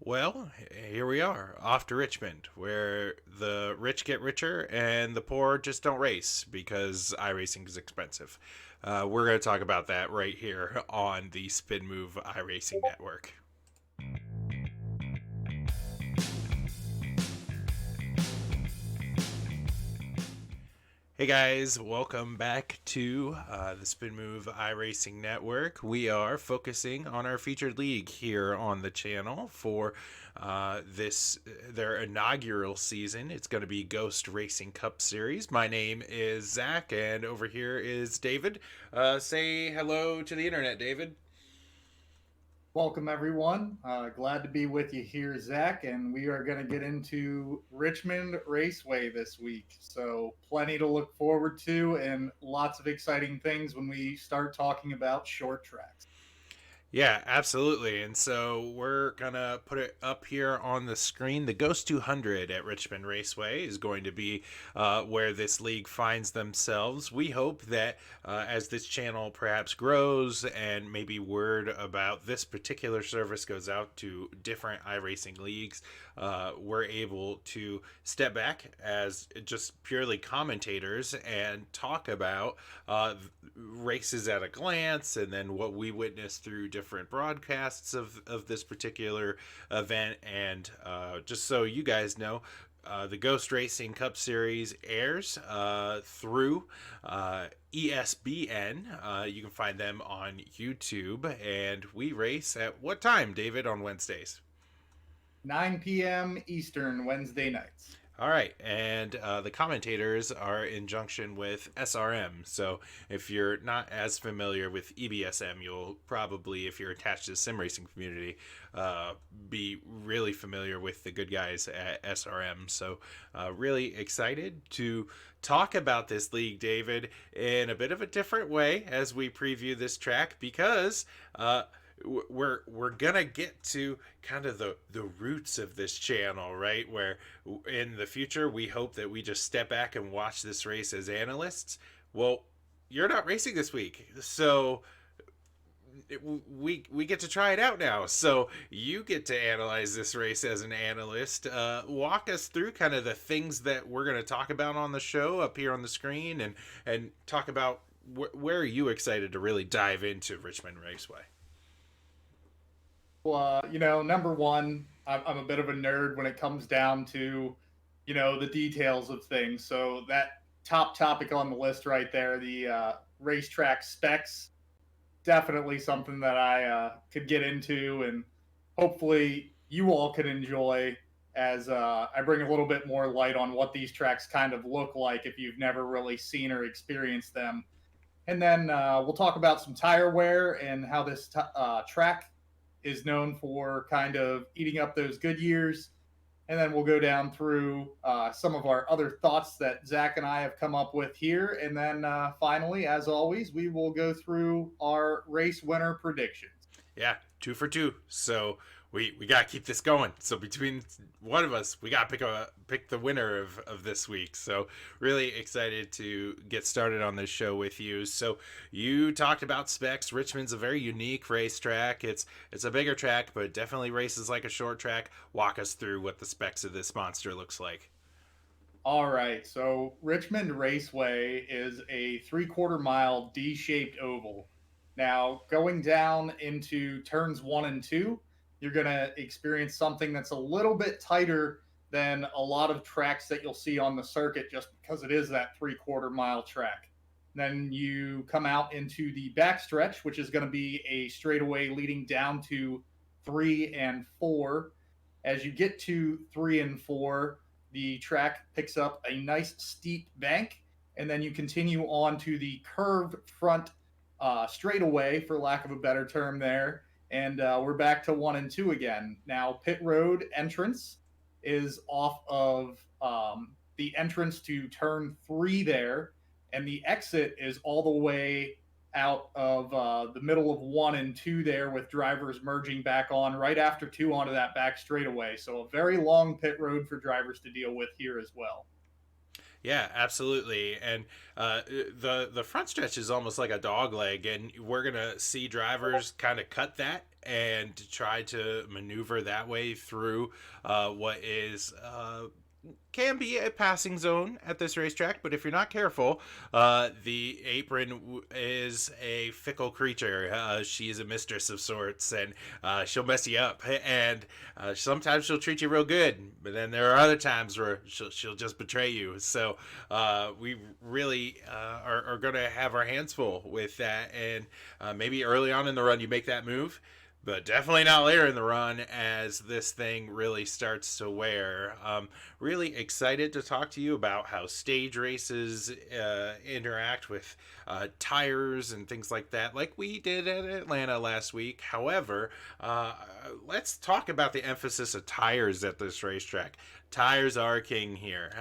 Well, here we are, off to Richmond, where the rich get richer and the poor just don't race because iRacing is expensive. We're going to talk about that right here on the Spin Move iRacing Network. Hey guys, welcome back to the Spin Move iRacing Network. We are focusing on our featured league here on the channel for this their inaugural season. It's going to be Ghost Racing Cup Series. My name is Zach, and over here is David. Say hello to the internet, David. Welcome, everyone. Glad to be with you here, Zach. And we are going to get into Richmond Raceway this week. So, plenty to look forward to and lots of exciting things when we start talking about short tracks. Yeah, absolutely. And so we're going to put it up here on the screen. The Ghost 200 at Richmond Raceway is going to be where this league finds themselves. We hope that as this channel perhaps grows and maybe word about this particular service goes out to different iRacing leagues, we're able to step back as just purely commentators and talk about races at a glance and then what we witnessed through different broadcasts of this particular event. And just so you guys know, the Ghost Racing Cup Series airs through ESBN. You can find them on YouTube. And we race at what time, David, on Wednesdays? 9 p.m. Eastern, Wednesday nights. All right, and the commentators are in junction with SRM. So if you're not as familiar with EBSM, you'll probably, if you're attached to the sim racing community, be really familiar with the good guys at SRM. So really excited to talk about this league, David, in a bit of a different way as we preview this track because we're gonna get to kind of the roots of this channel, right? Where in the future we hope that we just step back and watch this race as analysts. Well, you're not racing this week, so we get to try it out now. So you get to analyze this race as an analyst. Walk us through kind of the things that we're going to talk about on the show up here on the screen, and talk about where are you excited to really dive into Richmond Raceway. Well, number one, I'm a bit of a nerd when it comes down to, the details of things. So that top topic on the list right there, the racetrack specs, definitely something that I could get into, and hopefully you all could enjoy as I bring a little bit more light on what these tracks kind of look like if you've never really seen or experienced them. And then we'll talk about some tire wear and how this track is known for kind of eating up those good years. And then we'll go down through some of our other thoughts that Zach and I have come up with here. And then finally, as always, we will go through our race winner predictions. Yeah, 2 for 2. So we got to keep this going. So between one of us, we got to pick the winner of this week. So really excited to get started on this show with you. So you talked about specs. Richmond's a very unique racetrack. It's a bigger track, but it definitely races like a short track. Walk us through what the specs of this monster looks like. All right. So Richmond Raceway is a 3/4 mile D shaped oval. Now, going down into turns one and two, you're going to experience something that's a little bit tighter than a lot of tracks that you'll see on the circuit just because it is that 3/4 mile track. Then you come out into the backstretch, which is going to be a straightaway leading down to three and four. As you get to three and four, the track picks up a nice steep bank, and then you continue on to the curved front straightaway, for lack of a better term there. And we're back to one and two again. Now, pit road entrance is off of the entrance to turn three there, and the exit is all the way out of the middle of one and two there, with drivers merging back on right after two onto that back straightaway. So a very long pit road for drivers to deal with here as well. Yeah, absolutely. And the front stretch is almost like a dog leg, and we're gonna see drivers kind of cut that and try to maneuver that way through what is can be a passing zone at this racetrack, but if you're not careful, the apron is a fickle creature. She is a mistress of sorts, and she'll mess you up. And sometimes she'll treat you real good, but then there are other times where she'll just betray you. So we really are going to have our hands full with that. And maybe early on in the run, you make that move, but definitely not later in the run as this thing really starts to wear. Really excited to talk to you about how stage races interact with tires and things like that, like we did at Atlanta last week. However, let's talk about the emphasis of tires at this racetrack. Tires are king here.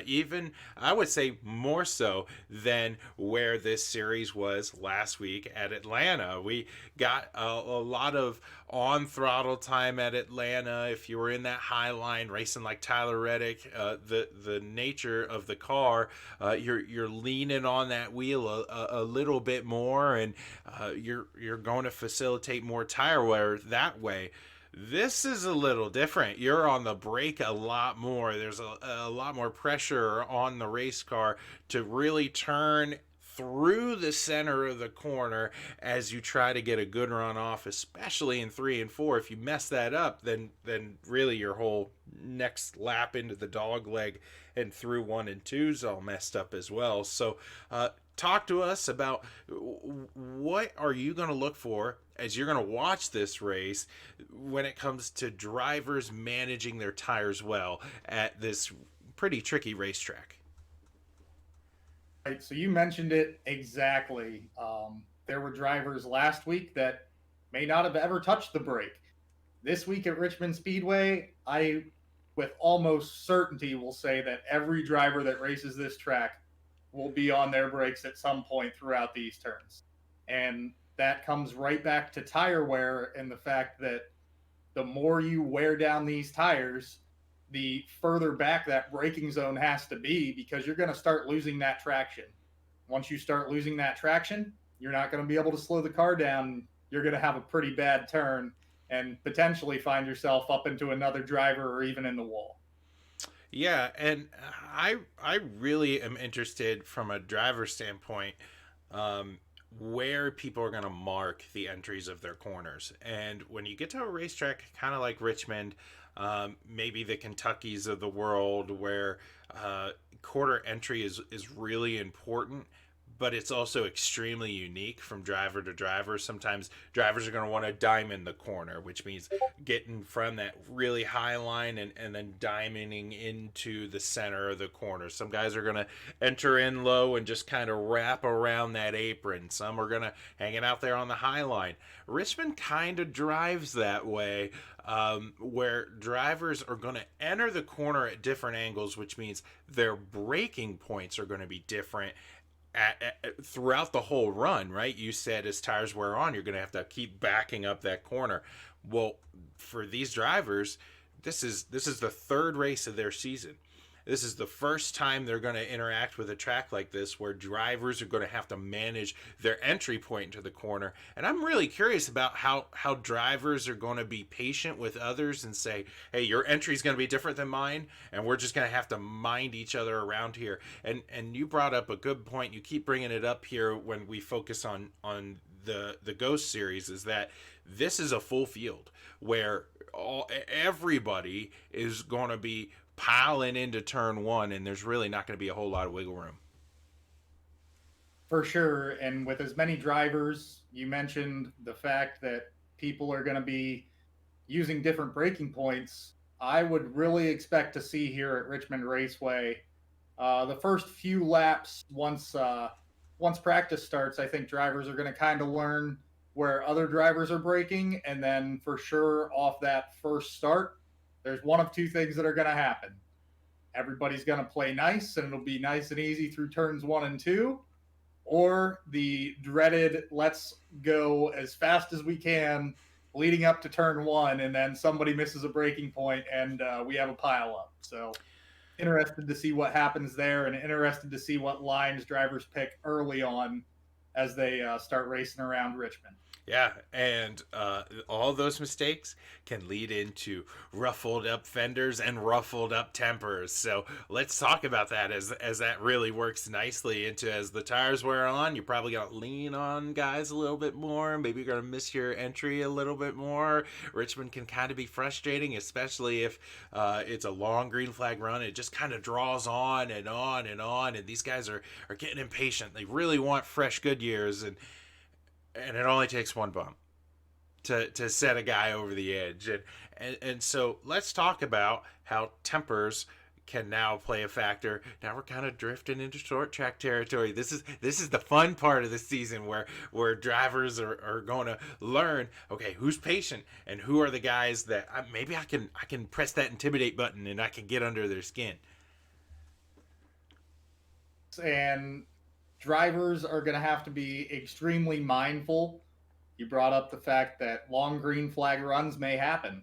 Even, I would say, more so than where this series was last week at Atlanta. We got a lot of on throttle time at Atlanta. If you were in that high line racing like Tyler Reddick, the nature of the car, you're leaning on that wheel a little bit more, and you're going to facilitate more tire wear that way. This is a little different. You're on the brake a lot more. There's a lot more pressure on the race car to really turn through the center of the corner as you try to get a good run off, especially in 3 and 4. If you mess that up, then really your whole next lap into the dog leg and through 1 and 2 is all messed up as well. So talk to us about what are you going to look for as you're going to watch this race when it comes to drivers managing their tires well at this pretty tricky racetrack. Right. So you mentioned it exactly. There were drivers last week that may not have ever touched the brake. This week at Richmond Speedway, I, with almost certainty, will say that every driver that races this track will be on their brakes at some point throughout these turns. And that comes right back to tire wear and the fact that the more you wear down these tires, the further back that braking zone has to be because you're going to start losing that traction. Once you start losing that traction, you're not going to be able to slow the car down. You're going to have a pretty bad turn and potentially find yourself up into another driver or even in the wall. Yeah, and I really am interested from a driver standpoint, um, where people are going to mark the entries of their corners. And when you get to a racetrack kind of like Richmond, maybe the Kentuckys of the world, where quarter entry is really important, but it's also extremely unique from driver to driver. Sometimes drivers are going to want to diamond the corner, which means getting from that really high line and then diamonding into the center of the corner. Some guys are going to enter in low and just kind of wrap around that apron. Some are going to hang it out there on the high line. Richmond kind of drives that way, where drivers are going to enter the corner at different angles, which means their braking points are going to be different throughout the whole run, right? You said as tires wear on, you're going to have to keep backing up that corner. Well, for these drivers, this is the third race of their season. This is the first time they're going to interact with a track like this where drivers are going to have to manage their entry point into the corner. And I'm really curious about how drivers are going to be patient with others and say, hey, your entry is going to be different than mine, and we're just going to have to mind each other around here. And you brought up a good point. You keep bringing it up here when we focus on the Ghost series, is that this is a full field where everybody is going to be piling into turn one, and there's really not going to be a whole lot of wiggle room. For sure. And with as many drivers, you mentioned the fact that people are going to be using different braking points. I would really expect to see here at Richmond Raceway the first few laps once practice starts. I think drivers are going to kind of learn where other drivers are braking, and then for sure off that first start, there's one of two things that are going to happen. Everybody's going to play nice, and it'll be nice and easy through turns 1 and 2, or the dreaded let's go as fast as we can leading up to turn 1, and then somebody misses a braking point and we have a pile up. So interested to see what happens there, and interested to see what lines drivers pick early on as they start racing around Richmond. Yeah, and all those mistakes can lead into ruffled up fenders and ruffled up tempers. So let's talk about that as that really works nicely into as the tires wear on. You're probably gonna lean on guys a little bit more. Maybe you're gonna miss your entry a little bit more. Richmond can kind of be frustrating, especially if it's a long green flag run. It just kind of draws on and on and on, and these guys are getting impatient. They really want fresh Goodyears, and it only takes one bump to set a guy over the edge. And so let's talk about how tempers can now play a factor. Now we're kind of drifting into short track territory. This is the fun part of the season where drivers are going to learn, okay, who's patient and who are the guys that maybe I can press that intimidate button and I can get under their skin. And drivers are going to have to be extremely mindful. You brought up the fact that long green flag runs may happen.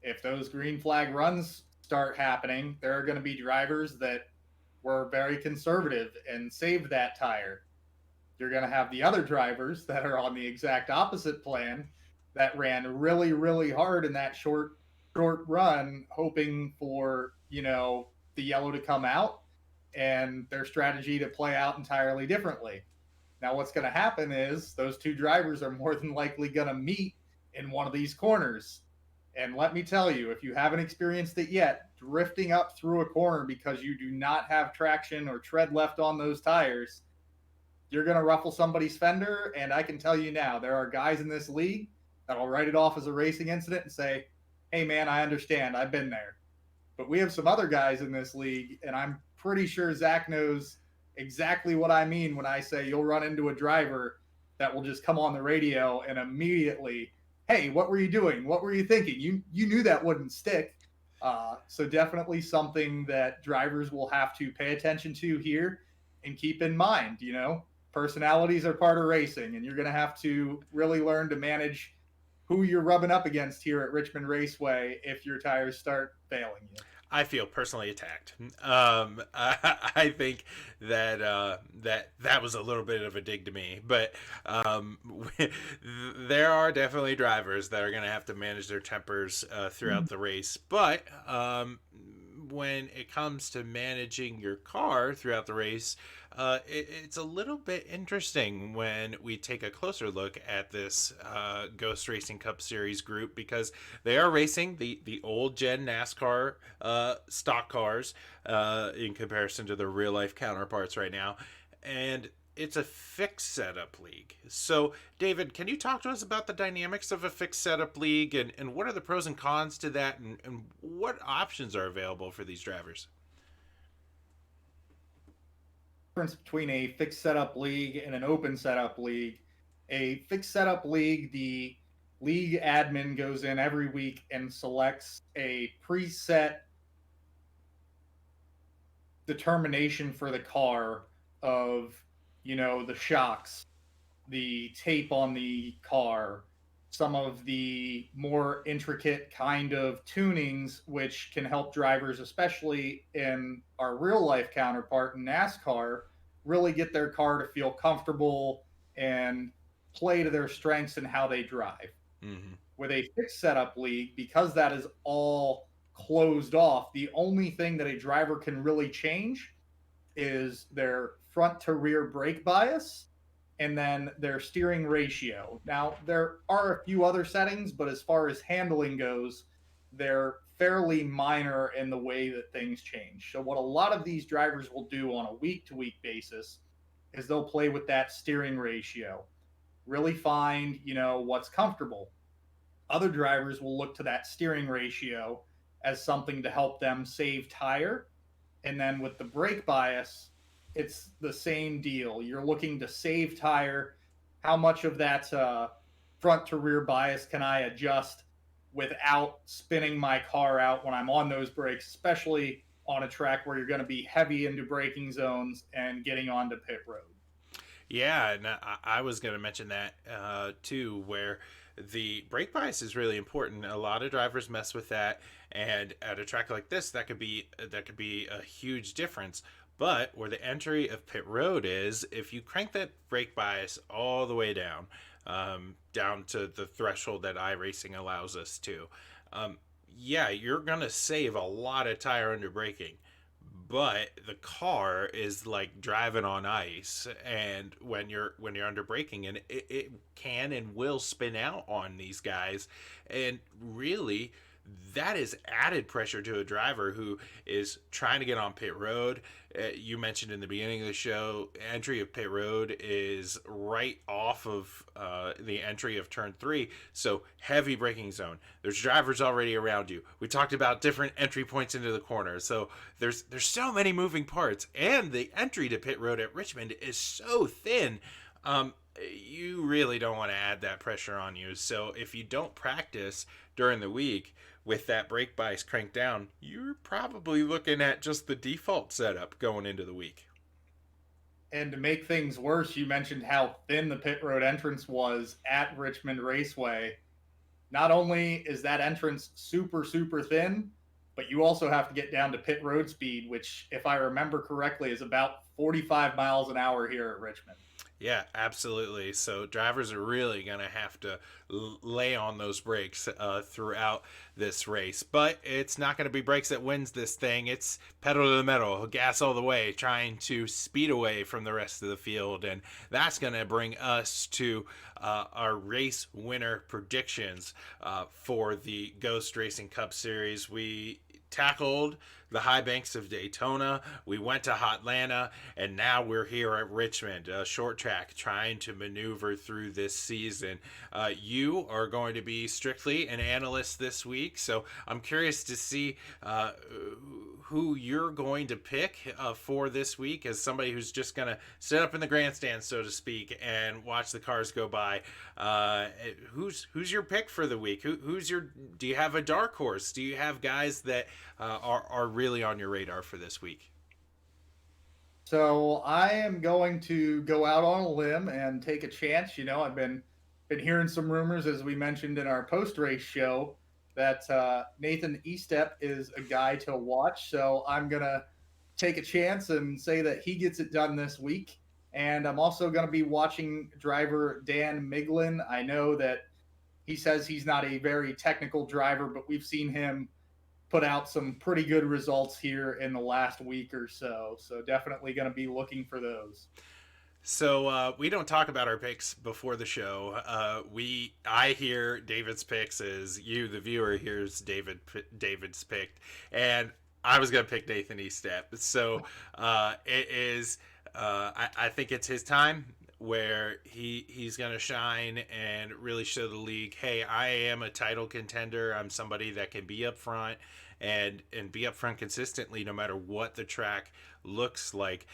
If those green flag runs start happening, there are going to be drivers that were very conservative and saved that tire. You're going to have the other drivers that are on the exact opposite plan that ran really, really hard in that short run, hoping for, the yellow to come out and their strategy to play out entirely differently. Now, what's going to happen is those two drivers are more than likely going to meet in one of these corners. And let me tell you, if you haven't experienced it yet, drifting up through a corner because you do not have traction or tread left on those tires, you're going to ruffle somebody's fender. And I can tell you now, there are guys in this league that'll write it off as a racing incident and say, hey, man, I understand. I've been there. But we have some other guys in this league, and I'm pretty sure Zach knows exactly what I mean when I say you'll run into a driver that will just come on the radio and immediately, hey, what were you doing? What were you thinking? You knew that wouldn't stick. So definitely something that drivers will have to pay attention to here and keep in mind. Personalities are part of racing, and you're going to have to really learn to manage who you're rubbing up against here at Richmond Raceway if your tires start failing you. I feel personally attacked. I think that that was a little bit of a dig to me, but um, there are definitely drivers that are going to have to manage their tempers throughout the race. But when it comes to managing your car throughout the race, it's a little bit interesting when we take a closer look at this Ghost Racing Cup Series group, because they are racing the old gen NASCAR stock cars in comparison to their real life counterparts right now. And it's a fixed setup league. So, David, can you talk to us about the dynamics of a fixed setup league, and what are the pros and cons to that, and what options are available for these drivers? Difference between a fixed setup league and an open setup league. A fixed setup league, the league admin goes in every week and selects a preset determination for the car of, the shocks, the tape on the car, some of the more intricate kind of tunings, which can help drivers, especially in our real life counterpart in NASCAR, really get their car to feel comfortable and play to their strengths and how they drive. Mm-hmm. With a fixed setup league, because that is all closed off, the only thing that a driver can really change is their front to rear brake bias and then their steering ratio. Now, there are a few other settings, but as far as handling goes, they're fairly minor in the way that things change. So, what a lot of these drivers will do on a week to week basis is they'll play with that steering ratio, really find, what's comfortable. Other drivers will look to that steering ratio as something to help them save tire. And then with the brake bias, it's the same deal. You're looking to save tire. How much of that front to rear bias can I adjust without spinning my car out when I'm on those brakes, especially on a track where you're going to be heavy into braking zones and getting onto pit road? Yeah, and I was going to mention that too, where the brake bias is really important. A lot of drivers mess with that, and at a track like this, that could be a huge difference. But where the entry of pit road is, if you crank that brake bias all the way down, down to the threshold that iRacing allows us to, um, yeah, you're gonna save a lot of tire under braking, but the car is like driving on ice, and when you're under braking, and it can and will spin out on these guys, and really that is added pressure to a driver who is trying to get on pit road. You mentioned in the beginning of the show, entry of pit road is right off of the entry of turn 3, so heavy braking zone. There's drivers already around you. We talked about different entry points into the corner, so there's so many moving parts, and the entry to pit road at Richmond is so thin. You really don't want to add that pressure on you. So if you don't practice during the week with that brake bias cranked down, you're probably looking at just the default setup going into the week. And to make things worse, you mentioned how thin the pit road entrance was at Richmond Raceway. Not only is that entrance super, super thin, but you also have to get down to pit road speed, which, if I remember correctly, is about 45 miles an hour here at Richmond. Yeah, absolutely. So drivers are really going to have to lay on those brakes throughout this race. But it's not going to be brakes that wins this thing. It's pedal to the metal, gas all the way, trying to speed away from the rest of the field. And that's going to bring us to our race winner predictions for the Ghost Racing Cup Series. We tackled the high banks of Daytona. We went to Hotlanta, and now we're here at Richmond, a short track, trying to maneuver through this season. You are going to be strictly an analyst this week, so I'm curious to see who you're going to pick for this week as somebody who's just going to sit up in the grandstand, so to speak, and watch the cars go by. Who's your pick for the week? Who's your? Do you have a dark horse? Do you have guys that are really on your radar for this week? So I am going to go out on a limb and take a chance. I've been hearing some rumors, as we mentioned in our post race show, that Nathan Estep is a guy to watch. So I'm gonna take a chance and say that he gets it done this week. And I'm also going to be watching driver Dan Miglin. I know that he says he's not a very technical driver, but we've seen him put out some pretty good results here in the last week or so. So definitely going to be looking for those. So we don't talk about our picks before the show. I hear David's picks as you, the viewer, hears David's picked, and I was gonna pick Nathan Estep. So it is. I think it's his time where he's gonna shine and really show the league, hey, I am a title contender. I'm somebody that can be up front and be up front consistently no matter what the track looks like.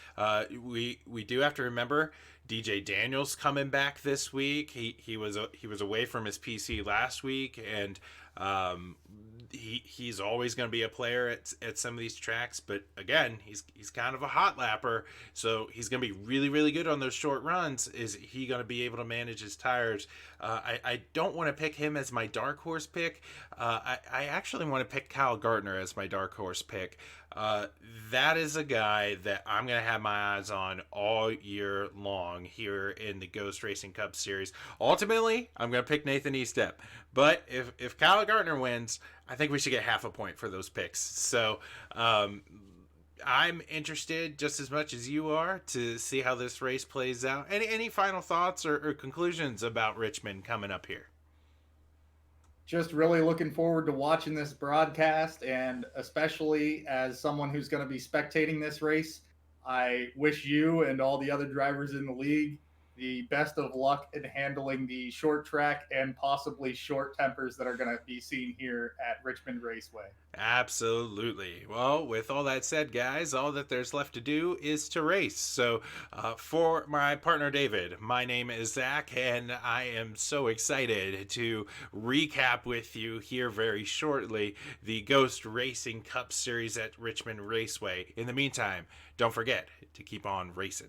We do have to remember DJ Daniels coming back this week. He was away from his PC last week, and he's always going to be a player at some of these tracks. But again, he's kind of a hot lapper, so he's going to be really, really good on those short runs. Is he going to be able to manage his tires? I don't want to pick him as my dark horse pick. I actually want to pick Kyle Gardner as my dark horse pick. That is a guy that I'm going to have my eyes on all year long here in the Ghost Racing Cup Series. Ultimately, I'm going to pick Nathan Estep. But if Kyle Gardner wins, I think we should get half a point for those picks. So I'm interested just as much as you are to see how this race plays out. Any final thoughts or conclusions about Richmond coming up here? Just really looking forward to watching this broadcast, and especially as someone who's going to be spectating this race, I wish you and all the other drivers in the league the best of luck in handling the short track and possibly short tempers that are going to be seen here at Richmond Raceway. Absolutely. Well, with all that said, guys, all that there's left to do is to race. So, for my partner David, my name is Zach, and I am so excited to recap with you here very shortly the Ghost Racing Cup Series at Richmond Raceway. In the meantime, don't forget to keep on racing.